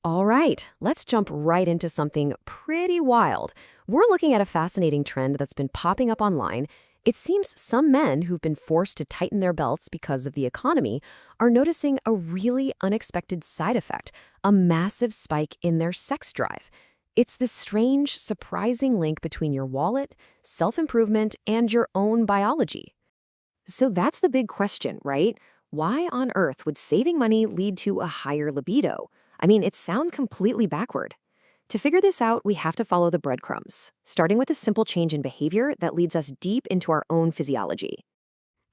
All right, let's jump right into something pretty wild. We're looking at a fascinating trend that's been popping up online. It seems some men who've been forced to tighten their belts because of the economy are noticing a really unexpected side effect, a massive spike in their sex drive. It's this strange, surprising link between your wallet, self-improvement, and your own biology. So that's the big question, right? Why on earth would saving money lead to a higher libido? I mean, it sounds completely backward. To figure this out, we have to follow the breadcrumbs, starting with a simple change in behavior that leads us deep into our own physiology.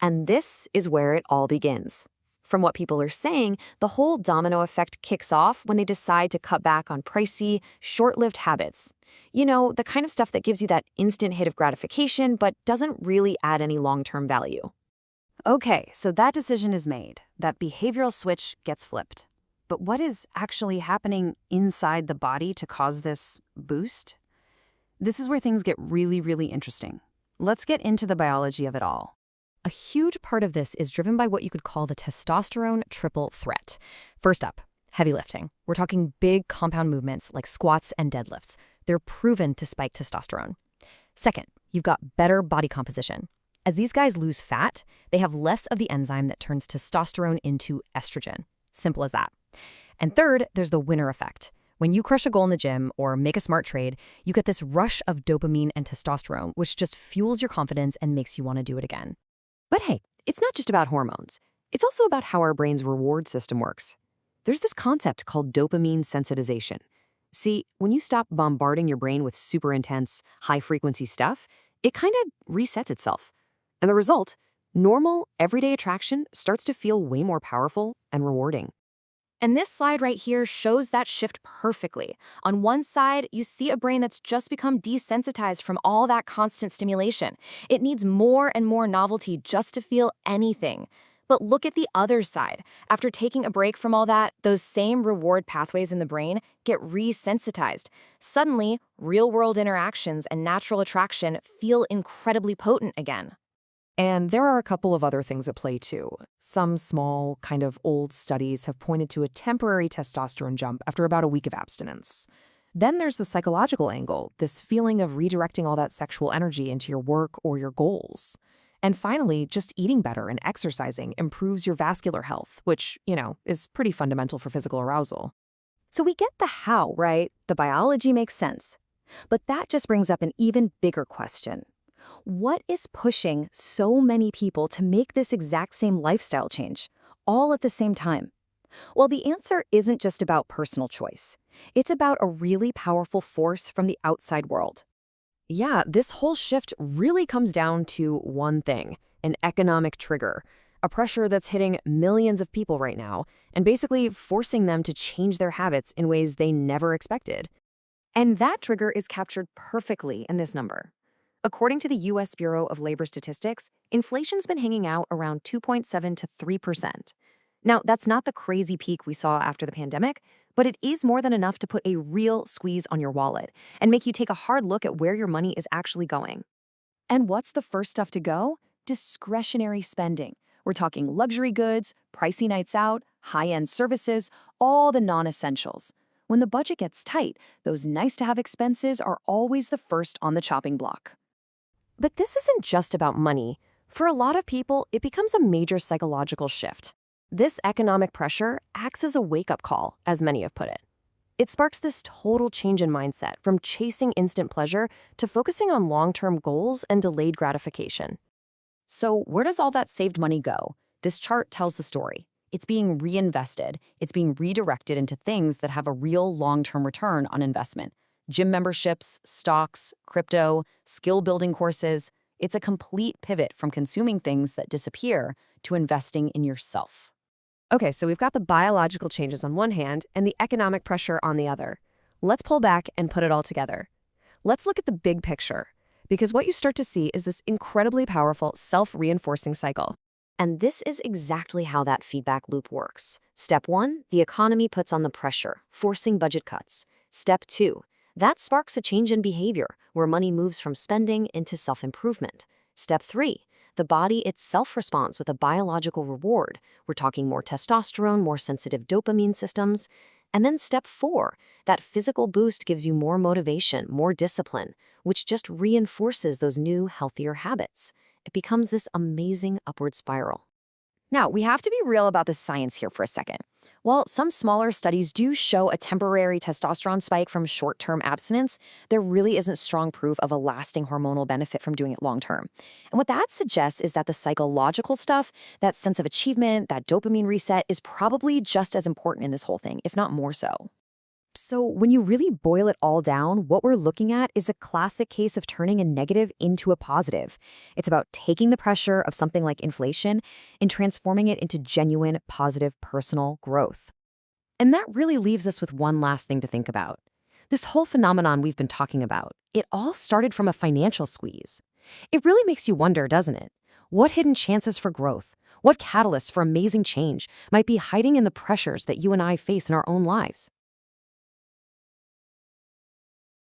And this is where it all begins. From what people are saying, the whole domino effect kicks off when they decide to cut back on pricey, short-lived habits. You know, the kind of stuff that gives you that instant hit of gratification but doesn't really add any long-term value. Okay, so that decision is made. That behavioral switch gets flipped. But what is actually happening inside the body to cause this boost? This is where things get really, really interesting. Let's get into the biology of it all. A huge part of this is driven by what you could call the testosterone triple threat. First up, heavy lifting. We're talking big compound movements like squats and deadlifts. They're proven to spike testosterone. Second, you've got better body composition. As these guys lose fat, they have less of the enzyme that turns testosterone into estrogen. Simple as that. And third, there's the winner effect. When you crush a goal in the gym or make a smart trade, you get this rush of dopamine and testosterone, which just fuels your confidence and makes you want to do it again. But hey, it's not just about hormones. It's also about how our brain's reward system works. There's this concept called dopamine sensitization. See, when you stop bombarding your brain with super intense, high-frequency stuff, it kind of resets itself. And the result, normal, everyday attraction starts to feel way more powerful and rewarding. And this slide right here shows that shift perfectly. On one side, you see a brain that's just become desensitized from all that constant stimulation. It needs more and more novelty just to feel anything. But look at the other side. After taking a break from all that, those same reward pathways in the brain get resensitized. Suddenly, real-world interactions and natural attraction feel incredibly potent again. And there are a couple of other things at play too. Some small, kind of old studies have pointed to a temporary testosterone jump after about a week of abstinence. Then there's the psychological angle, this feeling of redirecting all that sexual energy into your work or your goals. And finally, just eating better and exercising improves your vascular health, which, is pretty fundamental for physical arousal. So we get the how, right? The biology makes sense. But that just brings up an even bigger question. What is pushing so many people to make this exact same lifestyle change, all at the same time? Well, the answer isn't just about personal choice. It's about a really powerful force from the outside world. Yeah, this whole shift really comes down to one thing, an economic trigger, a pressure that's hitting millions of people right now, and basically forcing them to change their habits in ways they never expected. And that trigger is captured perfectly in this number. According to the U.S. Bureau of Labor Statistics, inflation's been hanging out around 2.7 to 3%. Now, that's not the crazy peak we saw after the pandemic, but it is more than enough to put a real squeeze on your wallet and make you take a hard look at where your money is actually going. And what's the first stuff to go? Discretionary spending. We're talking luxury goods, pricey nights out, high-end services, all the non-essentials. When the budget gets tight, those nice-to-have expenses are always the first on the chopping block. But this isn't just about money. For a lot of people, it becomes a major psychological shift. This economic pressure acts as a wake-up call, as many have put it. It sparks this total change in mindset from chasing instant pleasure to focusing on long-term goals and delayed gratification. So where does all that saved money go? This chart tells the story. It's being reinvested. It's being redirected into things that have a real long-term return on investment. Gym memberships, stocks, crypto, skill-building courses. It's a complete pivot from consuming things that disappear to investing in yourself. Okay, so we've got the biological changes on one hand and the economic pressure on the other. Let's pull back and put it all together. Let's look at the big picture, because what you start to see is this incredibly powerful self-reinforcing cycle. And this is exactly how that feedback loop works. Step 1, the economy puts on the pressure, forcing budget cuts. Step 2, that sparks a change in behavior, where money moves from spending into self-improvement. Step 3, the body itself responds with a biological reward. We're talking more testosterone, more sensitive dopamine systems. And then step 4, that physical boost gives you more motivation, more discipline, which just reinforces those new, healthier habits. It becomes this amazing upward spiral. Now, we have to be real about the science here for a second. While some smaller studies do show a temporary testosterone spike from short-term abstinence, there really isn't strong proof of a lasting hormonal benefit from doing it long-term. And what that suggests is that the psychological stuff, that sense of achievement, that dopamine reset, is probably just as important in this whole thing, if not more so. So, when you really boil it all down, what we're looking at is a classic case of turning a negative into a positive. It's about taking the pressure of something like inflation and transforming it into genuine, positive personal growth. And that really leaves us with one last thing to think about. This whole phenomenon we've been talking about, it all started from a financial squeeze. It really makes you wonder, doesn't it? What hidden chances for growth, what catalysts for amazing change might be hiding in the pressures that you and I face in our own lives?